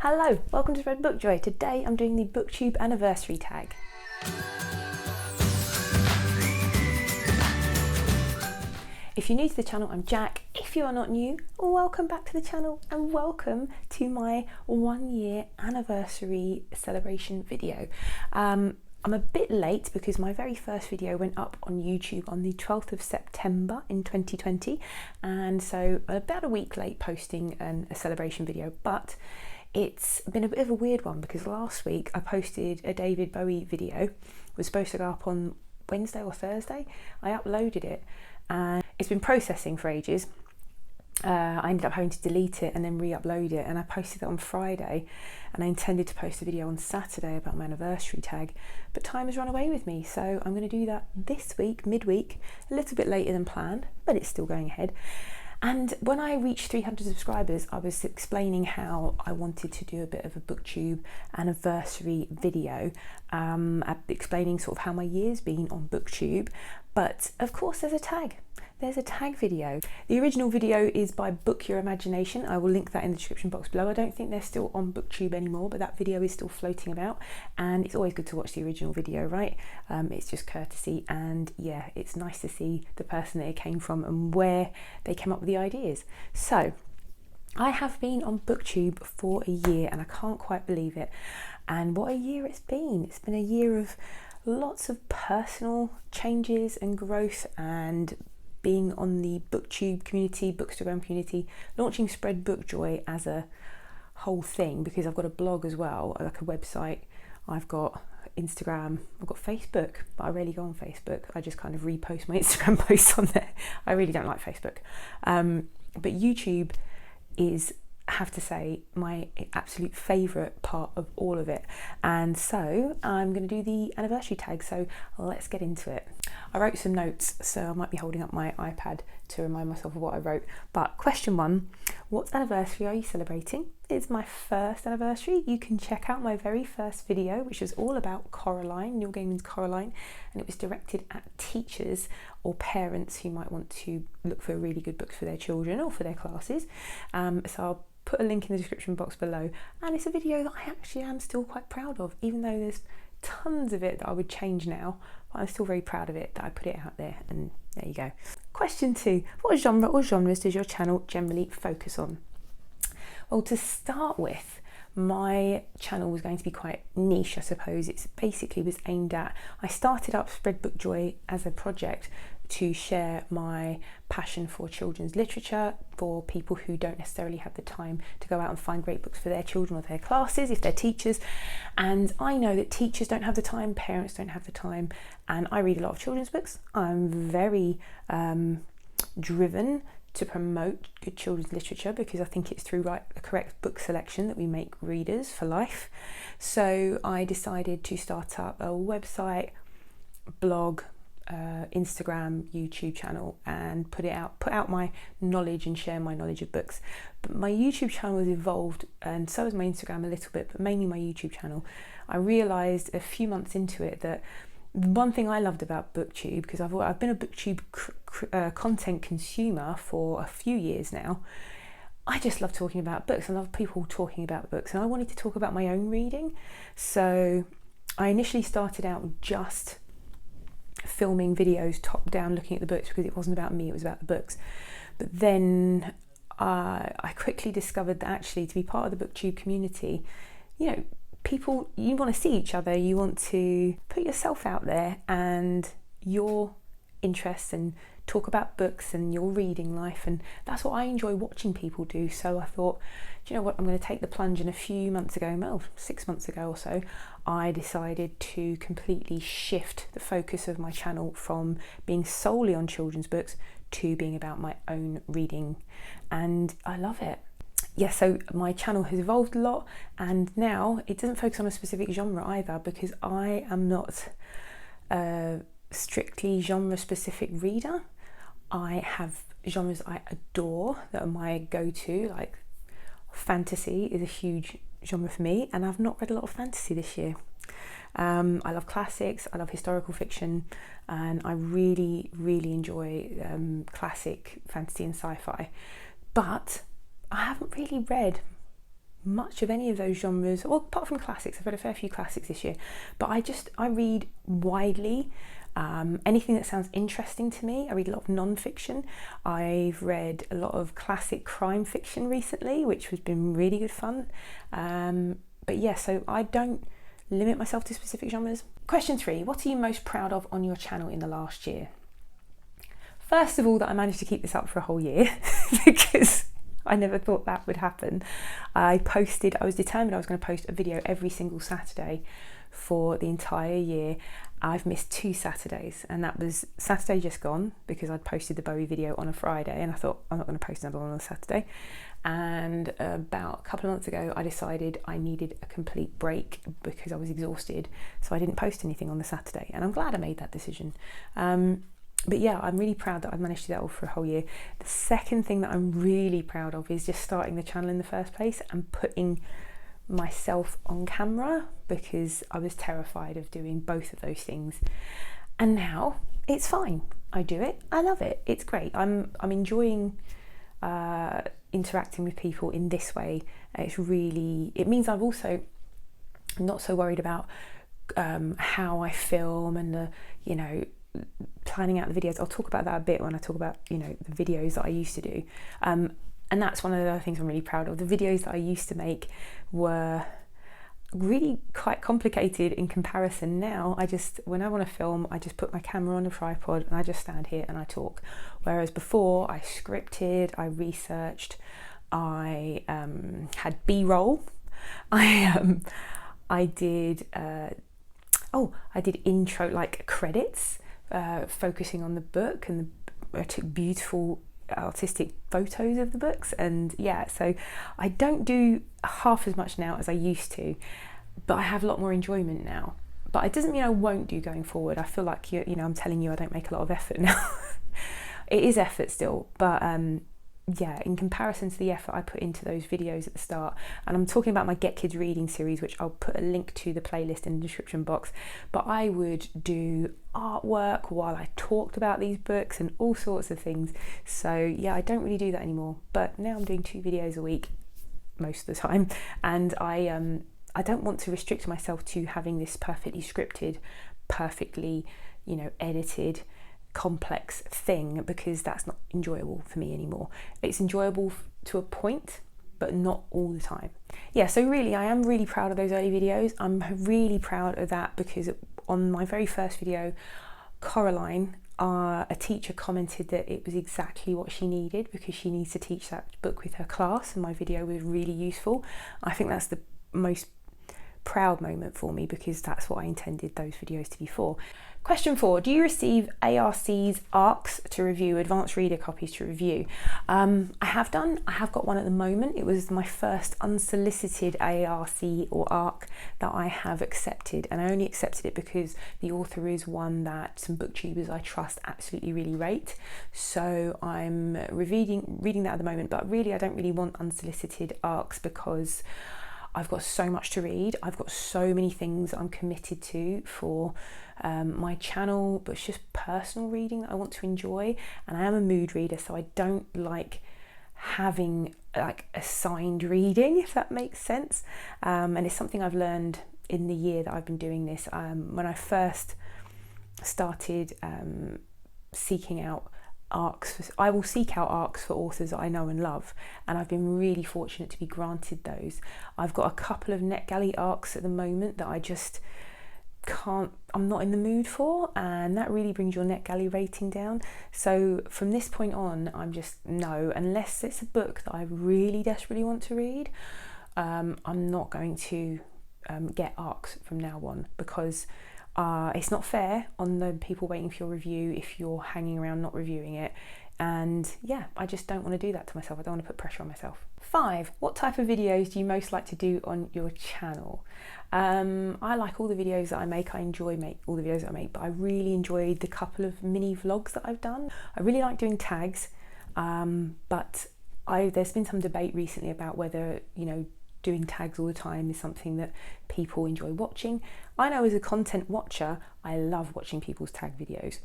Hello, welcome to Spread Book Joy. Today I'm doing the Booktube anniversary tag. If you're new to the channel, I'm Jack. If you are not new, welcome back to the channel and welcome to my 1 year anniversary celebration video. I'm a bit late because my very first video went up on YouTube on the 12th of September in 2020, and so about a week late posting a celebration video, but it's been a bit of a weird one because last week I posted a David Bowie video. It was supposed to go up on Wednesday or Thursday. I uploaded it and it's been processing for ages. I ended up having to delete it and then re-upload it, and I posted it on Friday, and I intended to post a video on Saturday about my anniversary tag, but time has run away with me, so I'm going to do that this week, midweek, a little bit later than planned, but it's still going ahead. And when I reached 300 subscribers, I was explaining how I wanted to do a bit of a Booktube anniversary video, explaining sort of how my year's been on Booktube. But of course there's a tag. There's a tag video. The original video is by Book Your Imagination. I will link that in the description box below. I don't think they're still on Booktube anymore, but that video is still floating about, and it's always good to watch the original video, right? It's just courtesy, and yeah, it's nice to see the person that it came from and where they came up with the ideas. So I have been on Booktube for a year and I can't quite believe it. And what a year it's been. It's been a year of lots of personal changes and growth, and being on the Booktube community, Bookstagram community, launching Spread Book Joy as a whole thing, because I've got a blog as well, like a website, I've got Instagram, I've got Facebook, but I rarely go on Facebook. I just kind of repost my Instagram posts on there. I really don't like Facebook. But YouTube is, I have to say, my absolute favourite part of all of it. And so I'm going to do the anniversary tag, so let's get into it. I wrote some notes, so I might be holding up my iPad to remind myself of what I wrote. But question one, what anniversary are you celebrating? It's my first anniversary. You can check out my very first video, which was all about Coraline, Neil Gaiman's Coraline, and it was directed at teachers or parents who might want to look for really good books for their children or for their classes. So I'll put a link in the description box below, and it's a video that I actually am still quite proud of, even though there's tons of it that I would change now, but I'm still very proud of it that I put it out there, and there you go. Question two, what genre or genres does your channel generally focus on? Well, to start with, my channel was going to be quite niche, I suppose. It's basically was aimed at, I started up Spread Book Joy as a project to share my passion for children's literature for people who don't necessarily have the time to go out and find great books for their children or their classes if they're teachers. And I know that teachers don't have the time, parents don't have the time, and I read a lot of children's books. I'm very driven to promote good children's literature because I think it's through the correct book selection that we make readers for life. So I decided to start up a website, blog, Instagram, YouTube channel, and put out my knowledge and share my knowledge of books. But my YouTube channel has evolved, and so has my Instagram a little bit, but mainly my YouTube channel. I realised a few months into it that one thing I loved about Booktube, because I've been a Booktube content consumer for a few years now, I just love talking about books. I love people talking about books, and I wanted to talk about my own reading. So I initially started out just filming videos top down looking at the books because it wasn't about me, it was about the books. But then I quickly discovered that actually to be part of the Booktube community, you know, people, you want to see each other, you want to put yourself out there and your interests and talk about books and your reading life, and that's what I enjoy watching people do. So I thought, do you know what, I'm going to take the plunge, and a few months ago, well, 6 months ago or so, I decided to completely shift the focus of my channel from being solely on children's books to being about my own reading, and I love it. Yeah, so my channel has evolved a lot, and now it doesn't focus on a specific genre either, because I am not a strictly genre specific reader. I have genres I adore that are my go-to, like fantasy is a huge genre for me, and I've not read a lot of fantasy this year. I love classics, I love historical fiction, and I really enjoy classic fantasy and sci-fi, but I haven't really read much of any of those genres, or apart from classics. I've read a fair few classics this year, but I read widely. Anything that sounds interesting to me. I read a lot of non-fiction. I've read a lot of classic crime fiction recently, which has been really good fun. But yeah, so I don't limit myself to specific genres. Question 3, what are you most proud of on your channel in the last year? First of all, that I managed to keep this up for a whole year because I never thought that would happen. I was determined I was going to post a video every single Saturday for the entire year. I've missed 2 Saturdays, and that was Saturday just gone because I'd posted the Bowie video on a Friday and I thought I'm not going to post another one on a Saturday. And about a couple of months ago I decided I needed a complete break because I was exhausted, so I didn't post anything on the Saturday, and I'm glad I made that decision. But yeah, I'm really proud that I've managed to do that all for a whole year. The second thing that I'm really proud of is just starting the channel in the first place and putting myself on camera, because I was terrified of doing both of those things, and now it's fine. I do it, I love it, it's great. I'm enjoying interacting with people in this way. It means I'm also not so worried about how I film and the planning out the videos. I'll talk about that a bit when I talk about the videos that I used to do, and that's one of the other things I'm really proud of. The videos that I used to make were really quite complicated in comparison. Now when I want to film, I just put my camera on a tripod and I just stand here and I talk, whereas before I scripted, I researched, I had B-roll, I did intro, like credits, focusing on the book, and I took beautiful artistic photos of the books. And yeah, so I don't do half as much now as I used to, but I have a lot more enjoyment now. But it doesn't mean I won't do going forward. I feel like I'm telling you I don't make a lot of effort now. It is effort still, but yeah, in comparison to the effort I put into those videos at the start, and I'm talking about my Get Kids Reading series, which I'll put a link to the playlist in the description box, but I would do artwork while I talked about these books and all sorts of things. So yeah, I don't really do that anymore, but now I'm doing 2 videos a week most of the time, and I don't want to restrict myself to having this perfectly scripted, perfectly edited, complex thing, because that's not enjoyable for me anymore. It's enjoyable to a point, but not all the time. Yeah, so really I am really proud of those early videos. I'm really proud of that because on my very first video, Coraline, a teacher, commented that it was exactly what she needed because she needs to teach that book with her class, and my video was really useful. I think that's the most proud moment for me because that's what I intended those videos to be for. Question 4, do you receive ARC's ARCs to review, advanced reader copies to review? I have got one at the moment. It was my first unsolicited ARC or ARC that I have accepted, and I only accepted it because the author is one that some booktubers I trust absolutely really rate. So I'm reading that at the moment, but really I don't really want unsolicited ARCs because I've got so much to read. I've got so many things I'm committed to for my channel, but it's just personal reading that I want to enjoy. And I am a mood reader, so I don't like having like assigned reading, if that makes sense. And it's something I've learned in the year that I've been doing this. When I first started seeking out ARCs, I will seek out ARCs for authors that I know and love, and I've been really fortunate to be granted those. I've got a couple of NetGalley ARCs at the moment that I just I'm not in the mood for, and that really brings your NetGalley rating down. So from this point on, I'm just no, unless it's a book that I really desperately want to read, I'm not going to get ARCs from now on, because it's not fair on the people waiting for your review if you're hanging around not reviewing it. And yeah, I just don't want to do that to myself. I don't want to put pressure on myself. 5, what type of videos do you most like to do on your channel? I like all the videos that I make. I enjoy all the videos that I make, but I really enjoyed the couple of mini vlogs that I've done. I really like doing tags, but there's been some debate recently about whether doing tags all the time is something that people enjoy watching. I know as a content watcher, I love watching people's tag videos.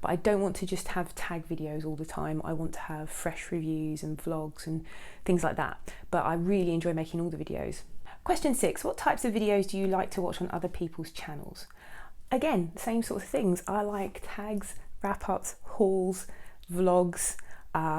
But I don't want to just have tag videos all the time. I want to have fresh reviews and vlogs and things like that. But I really enjoy making all the videos. Question 6, what types of videos do you like to watch on other people's channels? Again, same sorts of things. I like tags, wrap-ups, hauls, vlogs,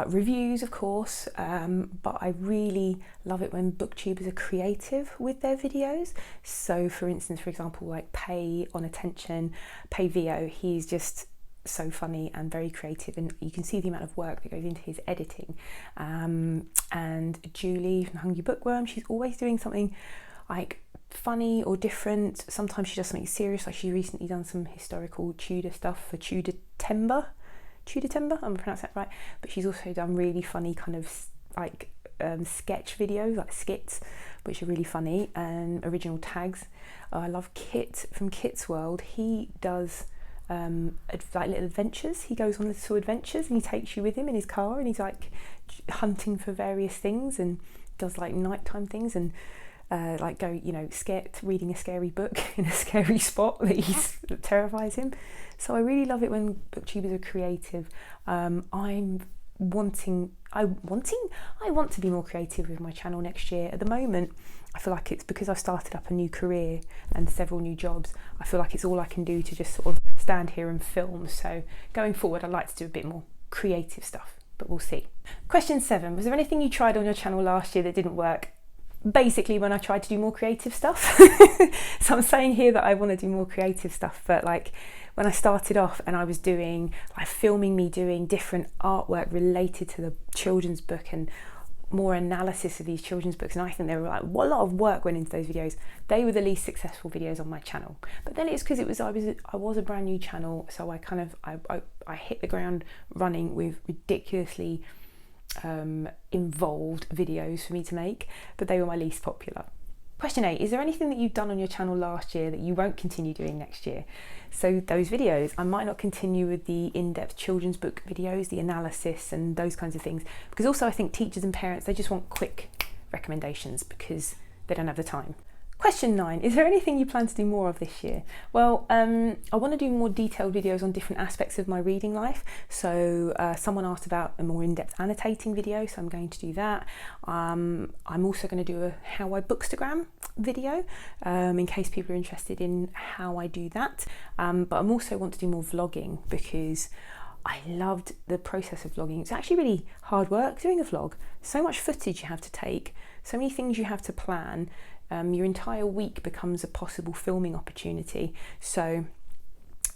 reviews, of course, but I really love it when booktubers are creative with their videos. So for instance, for example, like Pay on Attention, Pay VO, he's just so funny and very creative, and you can see the amount of work that goes into his editing. And Julie from Hungry Bookworm, she's always doing something like funny or different. Sometimes she does something serious, like she recently done some historical Tudor stuff for Tudor Timber, I'm pronouncing that right, but she's also done really funny kind of like sketch videos, like skits, which are really funny, and original tags. I love Kit from Kit's World. He does like little adventures. He goes on little adventures and he takes you with him in his car, and he's like hunting for various things and does like nighttime things, and like go, you know, reading a scary book in a scary spot that terrifies him. So I really love it when booktubers are creative. I want to be more creative with my channel next year. At the moment, I feel like it's because I've started up a new career and several new jobs. I feel like it's all I can do to just sort of stand here and film. So going forward, I'd like to do a bit more creative stuff, but we'll see. Question 7, was there anything you tried on your channel last year that didn't work? Basically when I tried to do more creative stuff. So I'm saying here that I want to do more creative stuff, but like when I started off and I was doing like filming me doing different artwork related to the children's book and more analysis of these children's books, and I think there were like a lot of work went into those videos. They were the least successful videos on my channel. But then it's because I was a brand new channel, so I hit the ground running with ridiculously involved videos for me to make, but they were my least popular. Question 8, is there anything that you've done on your channel last year that you won't continue doing next year? So those videos, I might not continue with the in-depth children's book videos, the analysis and those kinds of things, because also I think teachers and parents, they just want quick recommendations because they don't have the time. Question 9, is there anything you plan to do more of this year? Well, I want to do more detailed videos on different aspects of my reading life. So someone asked about a more in-depth annotating video, so I'm going to do that. I'm also going to do a how I bookstagram video in case people are interested in how I do that. But I also want to do more vlogging because I loved the process of vlogging. It's actually really hard work doing a vlog. So much footage you have to take, so many things you have to plan. Your entire week becomes a possible filming opportunity. So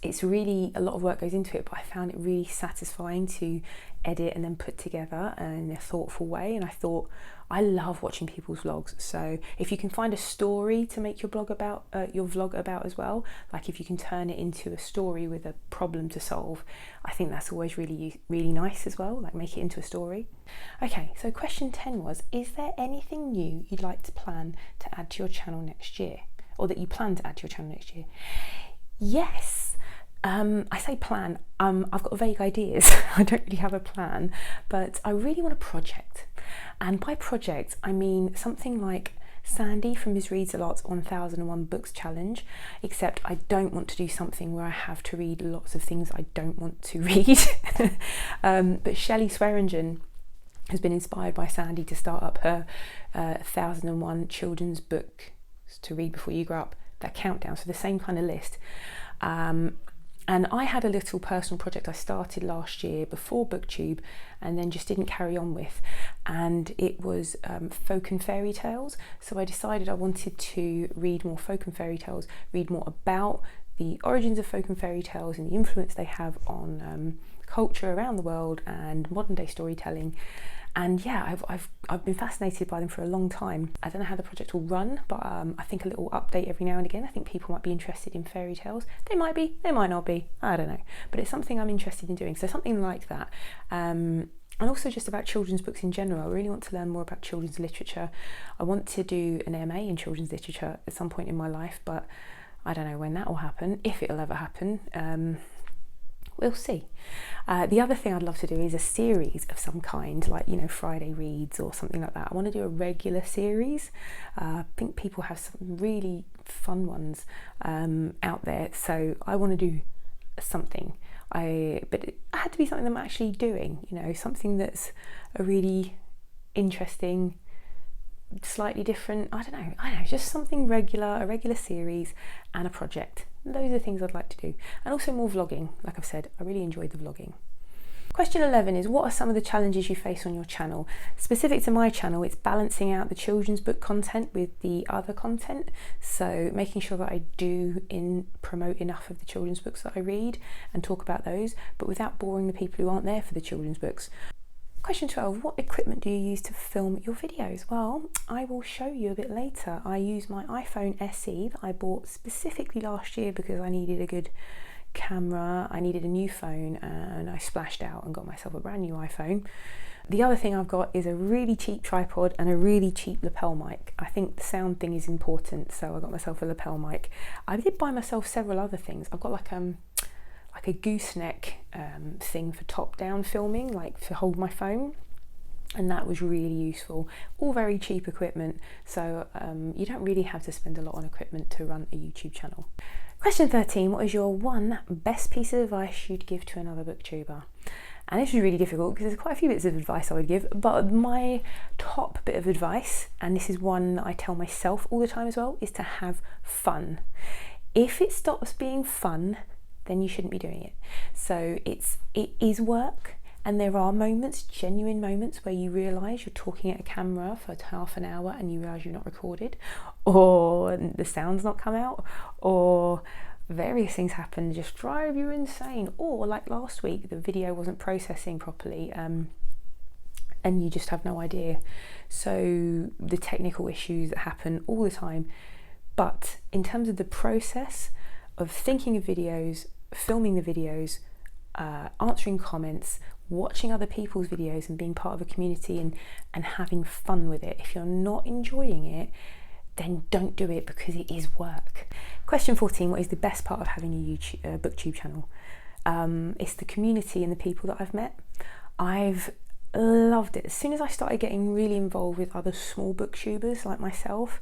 it's really a lot of work goes into it, but I found it really satisfying to edit and then put together in a thoughtful way. And I thought, I love watching people's vlogs. So if you can find a story to make your vlog about as well, like if you can turn it into a story with a problem to solve, I think that's always really nice as well, like make it into a story. Okay, so question 10 was, is there anything new you'd like to plan to add to your channel next year, or that you plan to add to your channel next year? Yes. I say plan, I've got vague ideas. I don't really have a plan, but I really want a project. And by project, I mean something like Sandy from Ms. Reads a Lot 1001 Books Challenge, except I don't want to do something where I have to read lots of things I don't want to read. But Shelley Swearingen has been inspired by Sandy to start up her 1001 children's books to read before you grow up, that countdown, so the same kind of list. And I had a little personal project I started last year before Booktube and then just didn't carry on with, and it was folk and fairy tales. So I decided I wanted to read more folk and fairy tales, read more about the origins of folk and fairy tales and the influence they have on culture around the world and modern day storytelling. And yeah, I've been fascinated by them for a long time. I don't know how the project will run, but I think a little update every now and again. I think people might be interested in fairy tales. They might be, they might not be, I don't know. But it's something I'm interested in doing, so something like that. And also just about children's books in general. I really want to learn more about children's literature. I want to do an MA in children's literature at some point in my life, but I don't know when that will happen, if it'll ever happen. we'll see. The other thing I'd love to do is a series of some kind, like, you know, Friday reads or something like that. I want to do a regular series. I think people have some really fun ones out there, so I want to do something. But it had to be something I'm actually doing, you know, something that's a really interesting, slightly different, I don't know, just something regular, a regular series and a project. Those are the things I'd like to do. And also more vlogging. Like I've said, I really enjoyed the vlogging. Question 11 is, what are some of the challenges you face on your channel? Specific to my channel, it's balancing out the children's book content with the other content. So making sure that I do promote enough of the children's books that I read and talk about those, but without boring the people who aren't there for the children's books. Question 12, what equipment do you use to film your videos? Well, I will show you a bit later. I use my iPhone SE that I bought specifically last year because I needed a good camera, I needed a new phone, and I splashed out and got myself a brand new iPhone. The other thing I've got is a really cheap tripod and a really cheap lapel mic. I think the sound thing is important, so I got myself a lapel mic. I did buy myself several other things. I've got like a gooseneck thing for top-down filming, like to hold my phone, and that was really useful. All very cheap equipment, so you don't really have to spend a lot on equipment to run a YouTube channel. Question 13, what is your one best piece of advice you'd give to another booktuber? And this is really difficult because there's quite a few bits of advice I would give, but my top bit of advice, and this is one that I tell myself all the time as well, is to have fun. If it stops being fun, then you shouldn't be doing it. So it is work, and there are moments, genuine moments, where you realise you're talking at a camera for half an hour and you realise you're not recorded, or the sound's not come out, or various things happen just drive you insane, or like last week the video wasn't processing properly and you just have no idea. So the technical issues that happen all the time. But in terms of the process of thinking of videos, filming the videos, answering comments, watching other people's videos and being part of a community and having fun with it. If you're not enjoying it, then don't do it, because it is work. Question 14, what is the best part of having a booktube channel? It's the community and the people that I've met. I've loved it. As soon as I started getting really involved with other small booktubers like myself,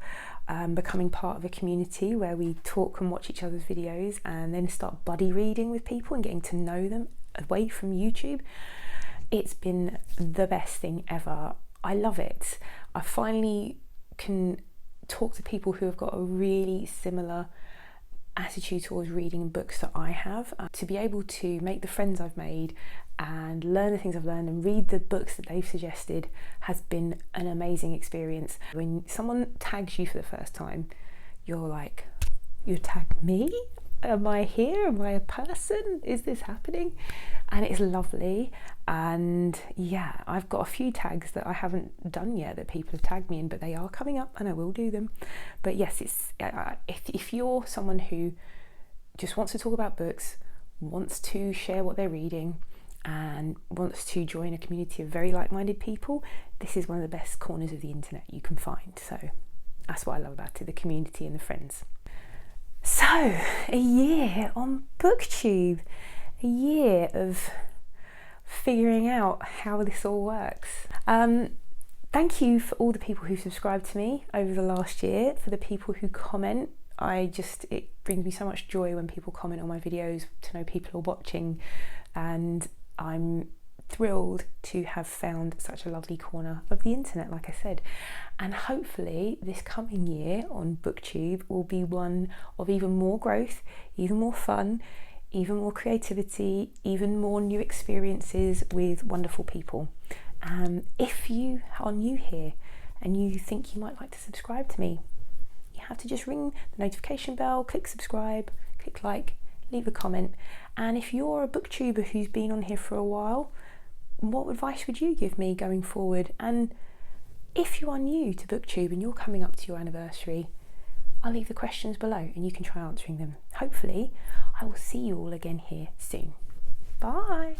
becoming part of a community where we talk and watch each other's videos and then start buddy reading with people and getting to know them away from YouTube, it's been the best thing ever. I love it. I finally can talk to people who have got a really similar attitude towards reading and books that I have. To be able to make the friends I've made and learn the things I've learned and read the books that they've suggested has been an amazing experience. When someone tags you for the first time, you're like, you tagged me? Am I here? Am I a person? Is this happening? And it's lovely. And yeah, I've got a few tags that I haven't done yet that people have tagged me in, but they are coming up and I will do them. But yes, it's if you're someone who just wants to talk about books, wants to share what they're reading, and wants to join a community of very like-minded people, this is one of the best corners of the internet you can find. So that's what I love about it, the community and the friends. So, a year on Booktube, a year of figuring out how this all works. Thank you for all the people who subscribed to me over the last year, for the people who comment. It brings me so much joy when people comment on my videos, to know people are watching, and I'm thrilled to have found such a lovely corner of the internet, like I said. And hopefully this coming year on Booktube will be one of even more growth, even more fun, even more creativity, even more new experiences with wonderful people. If you are new here and you think you might like to subscribe to me, you have to just ring the notification bell, click subscribe, click like, leave a comment. And if you're a booktuber who's been on here for a while, what advice would you give me going forward? And if you are new to Booktube and you're coming up to your anniversary, I'll leave the questions below and you can try answering them. Hopefully, I will see you all again here soon. Bye.